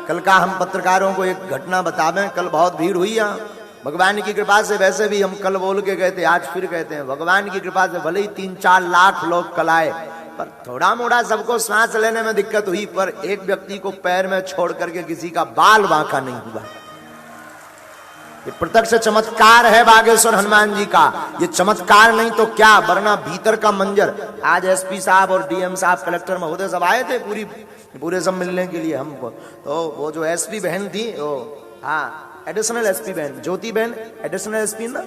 कल का हम पत्रकारों को एक घटना बतावें। कल बहुत भीड़ हुई यहाँ, भगवान की कृपा से। वैसे भी हम कल बोल के गए थे, आज फिर कहते हैं भगवान की कृपा से भले ही 3-4 लाख लोग कल आए, पर थोड़ा मोड़ा सबको सांस लेने में दिक्कत हुई, पर एक व्यक्ति को पैर में छोड़ करके किसी का बाल बांका नहीं हुआ। ये प्रत्यक्ष चमत्कार है बागेश्वर हनुमान जी का। ये चमत्कार नहीं तो क्या, वरना भीतर का मंजर। आज एसपी साहब और डीएम साहब, कलेक्टर महोदय सब आए थे पूरे सब मिलने के लिए हमको। तो वो जो एसपी बहन थी, वो हाँ एडिशनल एसपी बहन, ज्योति बहन एडिशनल एसपी ना,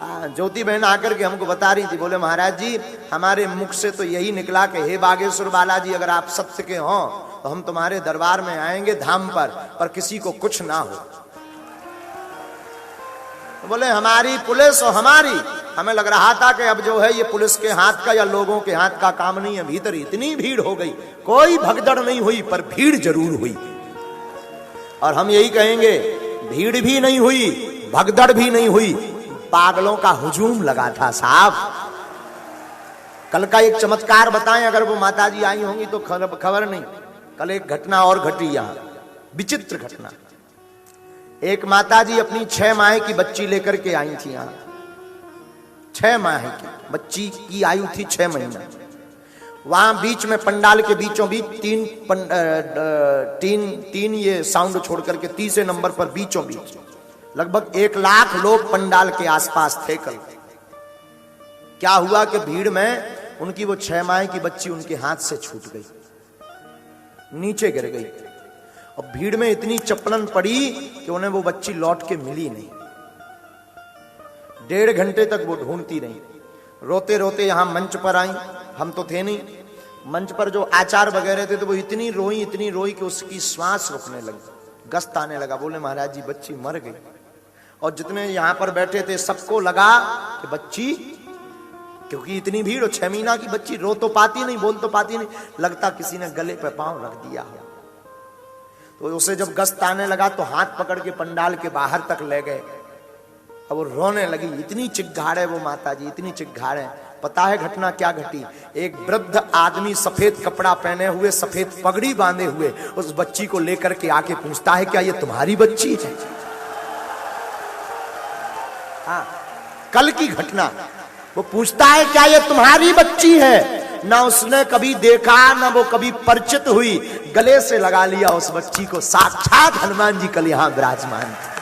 हाँ ज्योति बहन आकर के हमको बता रही थी, बोले महाराज जी हमारे मुख से तो यही निकला कि हे बागेश्वर बालाजी, अगर आप सत्य के हों तो हम तुम्हारे दरबार में आएंगे धाम पर किसी को कुछ ना हो। तो बोले हमारी पुलिस और हमें लग रहा था कि अब जो है ये पुलिस के हाथ का या लोगों के हाथ का काम नहीं है। भीतर इतनी भीड़ हो गई, कोई भगदड़ नहीं हुई पर भीड़ जरूर हुई। और हम यही कहेंगे, भीड़ भी नहीं हुई, भगदड़ भी नहीं हुई, पागलों का हुजूम लगा था साहब। कल का एक चमत्कार बताएं, अगर वो माताजी आई होंगी तो खबर नहीं। कल एक घटना और घटी यहां, विचित्र घटना। एक माताजी अपनी 6 माह की बच्ची लेकर के आई थी यहां। 6 माह की बच्ची की आयु थी 6 महीना। वहां बीच में पंडाल के बीचों बीच तीन ये साउंड छोड़ करके तीसरे नंबर पर बीचों बीच लगभग 1 लाख लोग पंडाल के आसपास थे कल। क्या हुआ कि भीड़ में उनकी वो 6 माह की बच्ची उनके हाथ से छूट गई, नीचे गिर गई। और भीड़ में इतनी चपलन पड़ी कि उन्हें वो बच्ची लौट के मिली नहीं। 1.5 घंटे तक वो ढूंढती रही। रोते रोते यहां मंच पर आई, हम तो थे नहीं। मंच पर जो आचार्य वगैरह थे तो वो इतनी रोई कि उसकी श्वास रुकने लगी, गस्त आने लगा। बोले महाराज जी बच्ची मर गई। और जितने यहां पर बैठे थे सबको लगा कि बच्ची, क्योंकि इतनी भीड़, 6 महीना की बच्ची रो तो पाती नहीं, बोल तो पाती नहीं, लगता किसी ने गले पे पांव रख दिया हो। तो उसे जब गस्त आने लगा तो हाथ पकड़ के पंडाल के बाहर तक ले गए। अब वो रोने लगी, इतनी चिल्लाए वो माताजी, इतनी चिल्लाए। पता है घटना क्या घटी? एक वृद्ध आदमी सफेद कपड़ा पहने हुए, सफेद पगड़ी बांधे हुए उस बच्ची को लेकर के आके पूछता है क्या ये तुम्हारी बच्ची है? हाँ, कल की घटना। वो पूछता है क्या ये तुम्हारी बच्ची है? ना उसने कभी देखा, ना वो कभी परिचित हुई, गले से लगा लिया उस बच्ची को। साक्षात हनुमान जी कल यहां विराजमान थे।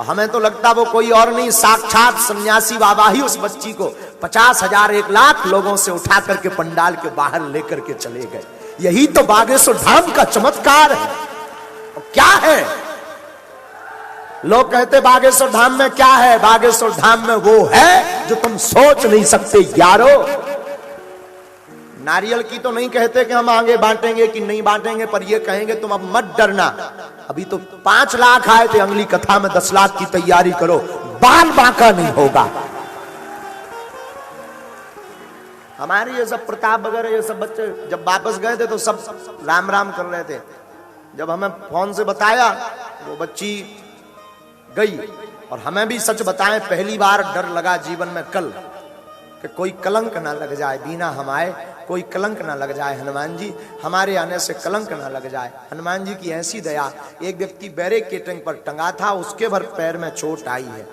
हमें तो लगता वो कोई और नहीं, साक्षात सन्यासी बाबा ही उस बच्ची को 50,000 1 लाख लोगों से उठा करके पंडाल के बाहर लेकर के चले गए। यही तो बागेश्वर धाम का चमत्कार है। और क्या है? लोग कहते बागेश्वर धाम में क्या है? बागेश्वर धाम में वो है जो तुम सोच नहीं सकते यारो। नारियल की तो नहीं कहते कि हम आगे बांटेंगे कि नहीं बांटेंगे, पर ये कहेंगे तुम अब मत डरना। अभी तो 5 लाख आए थे, अगली कथा में 10 लाख की तैयारी करो, बाल बांका नहीं होगा। हमारे ये सब प्रताप वगैरह ये सब बच्चे जब वापस गए थे तो सब राम राम कर रहे थे। जब हमें फोन से बताया वो बच्ची गई, और हमें भी सच बताएं पहली बार डर लगा जीवन में कल कि कोई कलंक ना लग जाए, बिना हम आए कोई कलंक ना लग जाए। हनुमान जी हमारे आने से कलंक ना लग जाए। हनुमान जी की ऐसी दया। एक व्यक्ति बैरिकेडिंग पर टंगा था, उसके भर पैर में चोट आई है,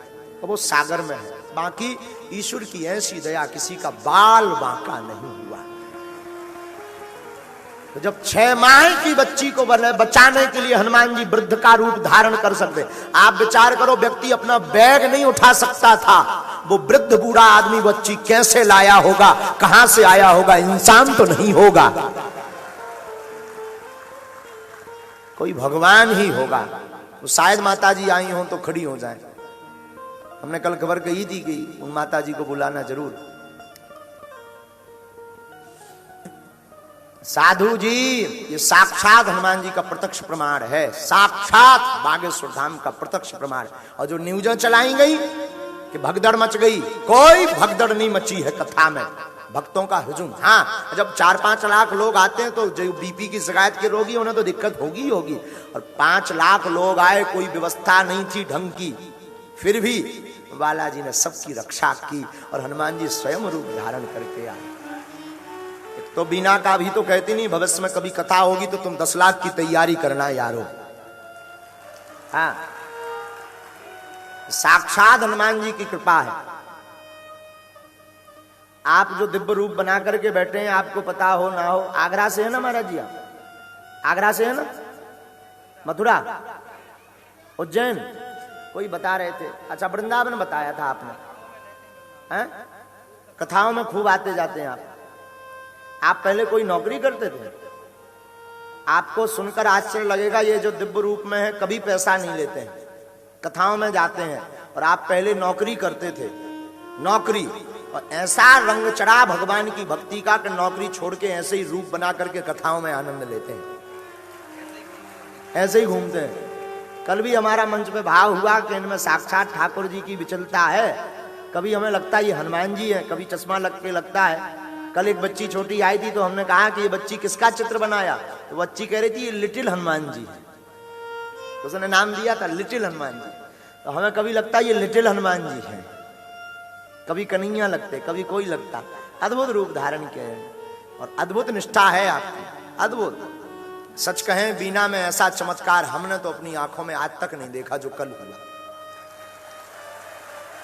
तो वो सागर में है। बाकी ईश्वर की ऐसी दया, किसी का बाल बांका नहीं हुआ। तो जब 6 माह की बच्ची को बचाने के लिए हनुमान जी वृद्ध का रूप धारण कर सकते। आप विचार करो, व्यक्ति अपना बैग नहीं उठा सकता था, वो वृद्ध बूढ़ा आदमी बच्ची कैसे लाया होगा, कहां से आया होगा? इंसान तो नहीं होगा, कोई भगवान ही होगा। तो शायद माताजी आई हो तो खड़ी हो जाए। हमने कल खबर कही थी कि उन माताजी को बुलाना जरूर। साधु जी, ये साक्षात हनुमान जी का प्रत्यक्ष प्रमाण है, साक्षात बागेश्वर धाम का प्रत्यक्ष प्रमाण। और जो न्यूज़ें चलाई गई कि भगदड़ मच गई, कोई भगदड़ नहीं मची है कथा में। भक्तों का हुजूम। हाँ, जब 4-5 लाख लोग आते हैं तो जो बीपी की शिकायत के रोगी उन्हें तो दिक्कत होगी। और 5 लाख लोग आए, कोई व्यवस्था नहीं थी ढंग की, फिर भी बालाजी ने सबकी रक्षा की और हनुमान जी स्वयं रूप धारण करके आए। तो बीना का भी तो कहती नहीं, भविष्य में कभी कथा होगी तो तुम 10 लाख की तैयारी करना यारो। हाँ, साक्षात हनुमान जी की कृपा है। आप जो दिव्य रूप बना करके बैठे हैं, आपको पता हो ना हो, आगरा से है ना महाराज जी? आप आगरा से है ना? मथुरा, उज्जैन, कोई बता रहे थे। अच्छा, वृंदावन बताया था आपने। हैं? कथाओं में खूब आते जाते हैं आप पहले कोई नौकरी करते थे? आपको सुनकर आश्चर्य लगेगा, ये जो दिव्य रूप में है कभी पैसा नहीं लेते हैं, कथाओं में जाते हैं। और आप पहले नौकरी करते थे, नौकरी, और ऐसा रंग चढ़ा भगवान की भक्ति का कि नौकरी छोड़ के ऐसे ही रूप बना करके कथाओं में आनंद लेते हैं, ऐसे ही घूमते हैं। कल भी हमारा मंच पे भाव हुआ कि इनमें साक्षात ठाकुर जी की विचलता है। कभी हमें लगता है ये हनुमान जी है, कभी चश्मा लग के लगता है। कल एक बच्ची छोटी आई थी तो हमने कहा कि ये बच्ची किसका चित्र बनाया? तो बच्ची कह रही थी ये लिटिल हनुमान जी, तो उसने नाम दिया था लिटिल हनुमान जी। तो हमें कभी लगता है ये लिटिल हनुमान जी है, कभी कन्हैया लगते, कभी कोई लगता। अद्भुत रूप धारण किए हैं और अद्भुत निष्ठा है आपकी, अद्भुत। सच कहें, बीना में ऐसा चमत्कार हमने तो अपनी आंखों में आज तक नहीं देखा जो कल हुआ।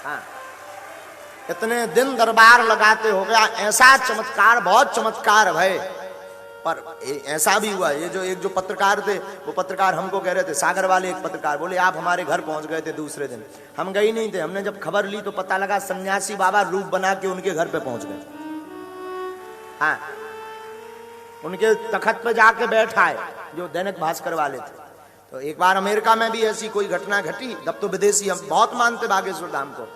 हाँ, इतने दिन दरबार लगाते हो गया, ऐसा चमत्कार, बहुत चमत्कार है। पर ऐसा भी हुआ, ये जो पत्रकार थे, वो पत्रकार हमको कह रहे थे, सागर वाले एक पत्रकार बोले आप हमारे घर पहुंच गए थे दूसरे दिन। हम गए नहीं थे, हमने जब खबर ली तो पता लगा सन्यासी बाबा रूप बना के उनके घर पे पहुंच गए। हाँ, उनके तखत पे जाके बैठ आए, जो दैनिक भास्कर वाले थे। तो एक बार अमेरिका में भी ऐसी कोई घटना घटी, तब तो विदेशी हम बहुत मानते बागेश्वर धाम को।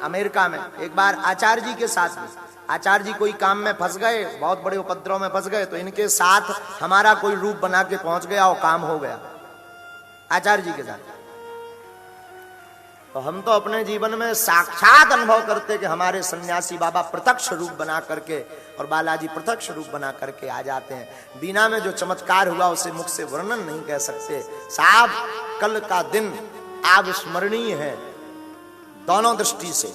अमेरिका में एक बार आचार्य जी के साथ में, आचार्य जी कोई काम में फंस गए, बहुत बड़े उपद्रव में फंस गए, तो इनके साथ हमारा कोई रूप बना के पहुंच गया और काम हो गया आचार्य जी के साथ। तो हम तो अपने जीवन में साक्षात अनुभव करते कि हमारे सन्यासी बाबा प्रत्यक्ष रूप बना करके और बालाजी प्रत्यक्ष रूप बना करके आ जाते हैं। बीना में जो चमत्कार हुआ उसे मुख से वर्णन नहीं कह सकते साहब। कल का दिन अविस्मरणीय है दोनों दृष्टि से।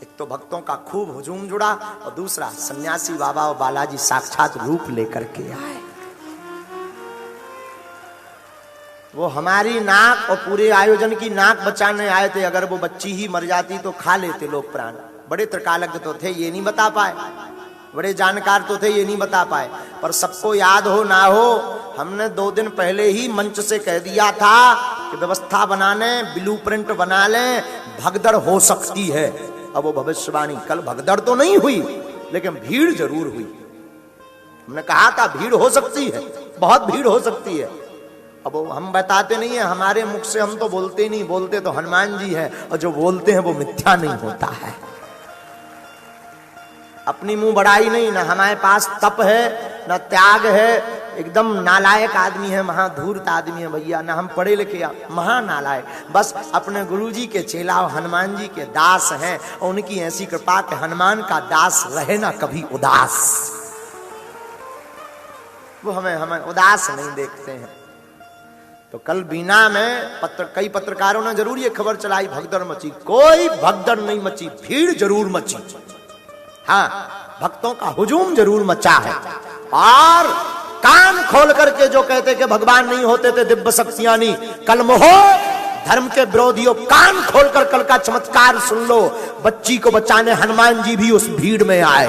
एक तो भक्तों का खूब हुजूम जुड़ा और दूसरा सन्यासी बाबा और बालाजी साक्षात रूप लेकर के आए। वो हमारी नाक और पूरे आयोजन की नाक बचाने आए थे। अगर वो बच्ची ही मर जाती तो खा लेते लोग प्राण। बड़े त्रिकालज्ञ तो थे, ये नहीं बता पाए, बड़े जानकार तो थे, ये नहीं बता पाए। पर सबको याद हो ना हो, हमने 2 दिन पहले ही मंच से कह दिया था कि व्यवस्था बना लें, ब्लूप्रिंट बना लें, भगदड़ हो सकती है। अब वो भविष्यवाणी, कल भगदड़ तो नहीं हुई लेकिन भीड़ जरूर हुई। हमने कहा था भीड़ हो सकती है, बहुत भीड़ हो सकती है। अब हम बताते नहीं है, हमारे मुख से हम तो बोलते नहीं, बोलते तो हनुमान जी है, और जो बोलते हैं वो मिथ्या नहीं होता है। अपनी मुंह बढ़ाई नहीं, ना हमारे पास तप है ना त्याग है, एकदम नालायक आदमी है, महाधूर्त आदमी है भैया, ना हम पढ़े लिखे, महानालायक। बस अपने गुरुजी के चेला हनुमान जी के दास हैं और उनकी ऐसी कृपा कि हनुमान का दास रहे ना कभी उदास। वो हमें उदास नहीं देखते हैं। तो कल बीना में कई पत्रकारों ने जरूर ये खबर चलाई भगदड़ मची। कोई भगदड़ नहीं मची, भीड़ जरूर मची। हाँ, भक्तों का हुजूम जरूर मचा है। और कान खोल करके जो कहते कि भगवान नहीं होते थे दिव्य शक्तियां नहीं, कल मोहो धर्म के विरोधियों, कान खोलकर कल का चमत्कार सुन लो। बच्ची को बचाने हनुमान जी भी उस भीड़ में आए।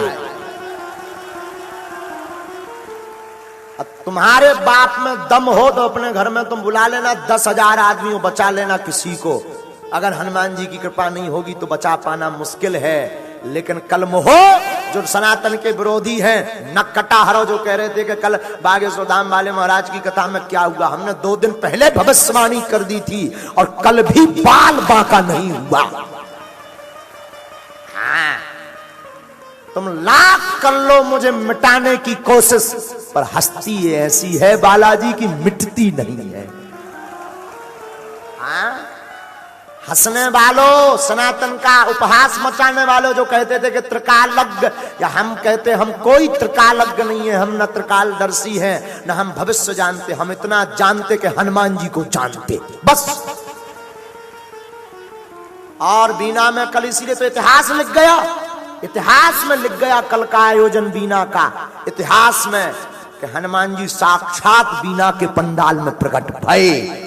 अब तुम्हारे बाप में दम हो तो अपने घर में तुम बुला लेना 10,000 आदमियों, बचा लेना किसी को। अगर हनुमान जी की कृपा नहीं होगी तो बचा पाना मुश्किल है। लेकिन कल मोहो जो सनातन के विरोधी हैं, नक कटा हरो, जो कह रहे थे कि कल बागेश्वर धाम वाले महाराज की कथा में क्या हुआ, हमने 2 दिन पहले भविष्यवाणी कर दी थी और कल भी बाल बांका नहीं हुआ। हाँ, तुम लाख कर लो मुझे मिटाने की कोशिश, पर हस्ती ऐसी है बालाजी की मिटती नहीं है। हाँ, हंसने वालों, सनातन का उपहास मचाने वालों जो कहते थे कि त्रिकालज्ञ, या हम कहते हम कोई त्रिकालज्ञ नहीं है, हम न त्रिकालदर्शी हैं न हम भविष्य जानते, हम इतना जानते कि हनुमान जी को जानते बस। और बीना में कल इसीलिए तो इतिहास लिख गया। इतिहास में लिख गया कल का आयोजन बीना का, इतिहास में कि हनुमान जी साक्षात बीना के पंडाल में प्रकट भये।